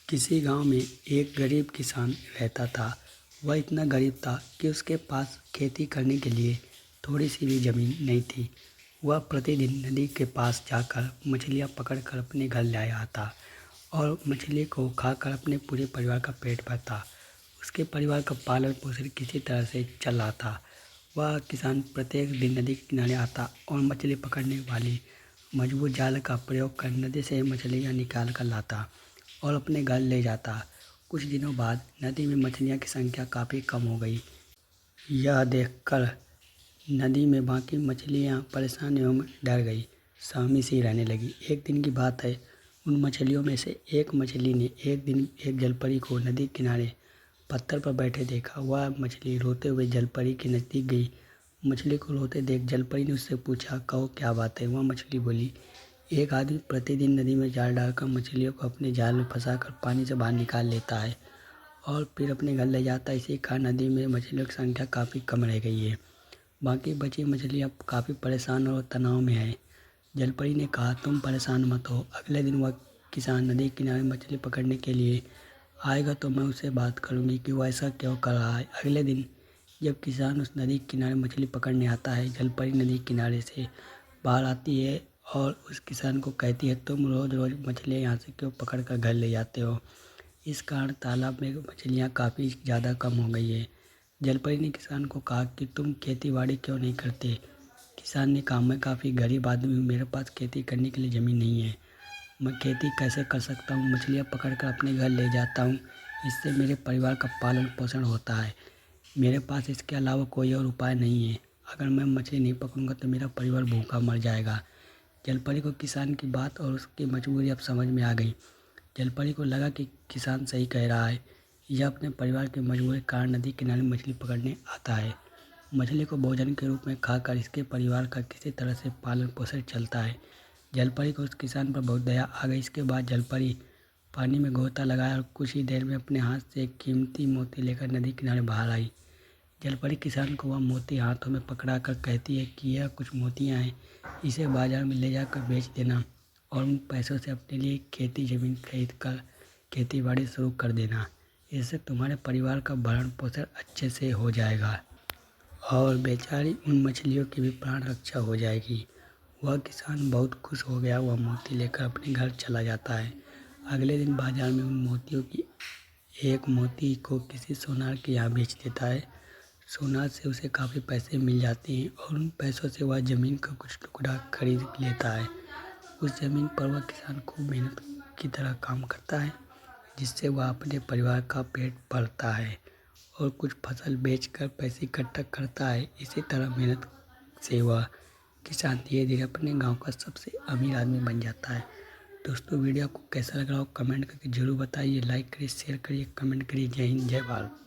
किसी गांव में एक गरीब किसान रहता था। वह इतना गरीब था कि उसके पास खेती करने के लिए थोड़ी सी भी ज़मीन नहीं थी। वह प्रतिदिन नदी के पास जाकर मछलियां पकड़कर अपने घर ले आता और मछली को खाकर अपने पूरे परिवार का पेट भरता। उसके परिवार का पालन पोषण किसी तरह से चल रहा था। वह किसान प्रत्येक दिन नदी के किनारे आता और मछली पकड़ने वाली मजबूत जाल का प्रयोग कर नदी से मछलियां निकाल कर लाता और अपने घर ले जाता। कुछ दिनों बाद नदी में मछलियों की संख्या काफ़ी कम हो गई। यह देखकर नदी में बाकी मछलियां परेशान एवं डर गई, सहमी सी रहने लगी। एक दिन की बात है, उन मछलियों में से एक मछली ने एक दिन एक जलपरी को नदी किनारे पत्थर पर बैठे देखा। वह मछली रोते हुए जलपरी के नज़दीक गई। मछली को रोते देख जलपरी ने उससे पूछा, कहो क्या बात है। वह मछली बोली, एक आदमी प्रतिदिन नदी में जाल डालकर मछलियों को अपने जाल में फंसाकर पानी से बाहर निकाल लेता है और फिर अपने घर ले जाता है। इसी कारण नदी में मछलियों की संख्या काफ़ी कम रह गई है। बाकी बची मछलियाँ काफ़ी परेशान और तनाव में है। जलपरी ने कहा, तुम परेशान मत हो। अगले दिन वह किसान नदी किनारे मछली पकड़ने के लिए आएगा तो मैं उससे बात करूंगी कि वो ऐसा क्यों कर रहा है। अगले दिन जब किसान उस नदी के किनारे मछली पकड़ने आता है, जलपरी नदी किनारे से बाहर आती है और उस किसान को कहती है, तुम रोज़ रोज़ मछलियाँ यहाँ से क्यों पकड़ कर घर ले जाते हो। इस कारण तालाब में मछलियाँ काफ़ी ज़्यादा कम हो गई है। जलपरी ने किसान को कहा कि तुम खेती बाड़ी क्यों नहीं करते। किसान ने कहा, मैं काफ़ी गरीब आदमी हूँ, मेरे पास खेती करने के लिए ज़मीन नहीं है। मैं खेती कैसे कर सकता हूँ। मछलियाँ पकड़कर अपने घर ले जाता हूँ, इससे मेरे परिवार का पालन पोषण होता है। मेरे पास इसके अलावा कोई और उपाय नहीं है। अगर मैं मछली नहीं पकड़ूंगा तो मेरा परिवार भूखा मर जाएगा। जलपरी को किसान की बात और उसकी मजबूरी अब समझ में आ गई। जलपरी को लगा कि किसान सही कह रहा है। यह अपने परिवार की मजबूरी के कारण नदी किनारे मछली पकड़ने आता है। मछली को भोजन के रूप में खाकर इसके परिवार का किसी तरह से पालन पोषण चलता है। जलपरी को उस किसान पर बहुत दया आ गई। इसके बाद जलपरी पानी में गोता लगाया और कुछ ही देर में अपने हाथ से एक कीमती मोती लेकर नदी किनारे बाहर आई। जलपरी किसान को वह मोती हाथों में पकड़ा कर कहती है कि यह कुछ मोतियाँ हैं, इसे बाजार में ले जाकर बेच देना और उन पैसों से अपने लिए खेती ज़मीन खरीद कर खेती बाड़ी शुरू कर देना। इससे तुम्हारे परिवार का भरण पोषण अच्छे से हो जाएगा और बेचारी उन मछलियों की भी प्राण रक्षा हो जाएगी। वह किसान बहुत खुश हो गया। वह मोती लेकर अपने घर चला जाता है। अगले दिन बाजार में उन मोतियों की एक मोती को किसी सोनार के यहाँ बेच देता है। सोनार से उसे काफ़ी पैसे मिल जाते हैं और उन पैसों से वह ज़मीन का कुछ टुकड़ा खरीद लेता है। उस ज़मीन पर वह किसान खूब मेहनत की तरह काम करता है, जिससे वह अपने परिवार का पेट भरता है और कुछ फसल बेचकर पैसे इकट्ठा करता है। इसी तरह मेहनत से वह किसान धीरे धीरे अपने गांव का सबसे अमीर आदमी बन जाता है। दोस्तों, वीडियो आपको कैसा लग रहा हो कमेंट करके ज़रूर बताइए। लाइक करिए, शेयर करिए, कमेंट करिए। जय हिंद, जय भारत।